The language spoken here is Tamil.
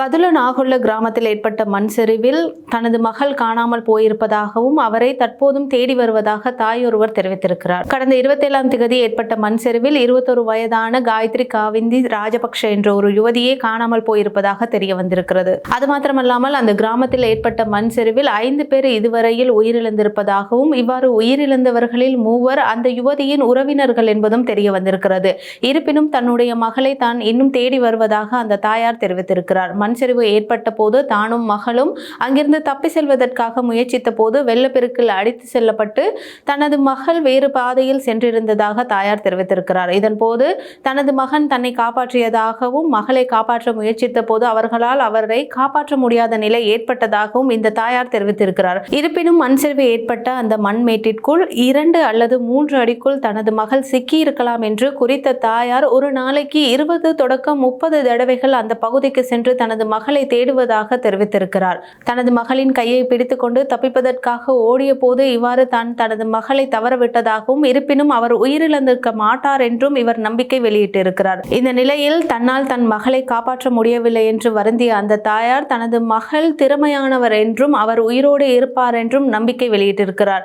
பதுள நாகுள்ள கிராமத்தில் ஏற்பட்ட மண் சரிவில் தனது மகள் காணாமல் போயிருப்பதாகவும் அவரை தற்போதும் தேடி வருவதாக தாய் ஒருவர் தெரிவித்திருக்கிறார். கடந்த 27ஆம் தேதி ஏற்பட்ட மண் சரிவில் 21 வயதான காயத்ரி காவிந்தி ராஜபக்ஷ என்ற ஒரு யுவதியே காணாமல் போயிருப்பதாக தெரிய வந்திருக்கிறது. அது மாத்திரமல்லாமல் அந்த கிராமத்தில் ஏற்பட்ட மண் சரிவில் 5 பேர் இதுவரையில் உயிரிழந்திருப்பதாகவும் இவ்வாறு உயிரிழந்தவர்களில் 3 அந்த யுவதியின் உறவினர்கள் என்பதும் தெரிய வந்திருக்கிறது. இருப்பினும் தன்னுடைய மகளை தான் இன்னும் தேடி வருவதாக அந்த தாயார் தெரிவித்திருக்கிறார். மண் சரிவு ஏற்பட்ட போது தானும் மகளும் அங்கிருந்து தப்பி செல்வதற்காக முயற்சித்த போது வெள்ளப்பெருக்கில் அடித்து செல்லப்பட்டு தனது மகள் வேறு பாதையில் சென்றிருந்ததாக தாயார் தெரிவித்திருக்கிறார். இதன் போது தனது மகன் தன்னை காப்பாற்றியதாகவும் மகளை காப்பாற்ற முயற்சித்த போது அவர்களால் அவரை காப்பாற்ற முடியாத நிலை ஏற்பட்டதாகவும் இந்த தாயார் தெரிவித்திருக்கிறார். இருப்பினும் மண் சரிவு ஏற்பட்ட அந்த மண்மேட்டிற்குள் 2 அல்லது 3 அடிக்குள் தனது மகள் சிக்கியிருக்கலாம் என்று குறித்த தாயார் ஒரு நாளைக்கு 20 தொடக்கம் 30 தடவைகள் அந்த பகுதிக்கு சென்று தனது மகளை தேடுவதாக தெரிவித்திருக்கிறார். தனது மகளின் கையை பிடித்துக்கொண்டு தப்பிப்பதற்காக ஓடிய போது இவ்வாறு தான் தனது மகளை தவறவிட்டதாகவும் இருப்பினும் அவர் உயிரிழந்திருக்க மாட்டார் என்றும் இவர் நம்பிக்கை வெளியிட்டிருக்கிறார். இந்த நிலையில் தன்னால் தன் மகளை காப்பாற்ற முடியவில்லை என்று வருந்திய அந்த தாயார் தனது மகள் திறமையானவர் என்றும் அவர் உயிரோடு இருப்பார் என்றும் நம்பிக்கை வெளியிட்டிருக்கிறார்.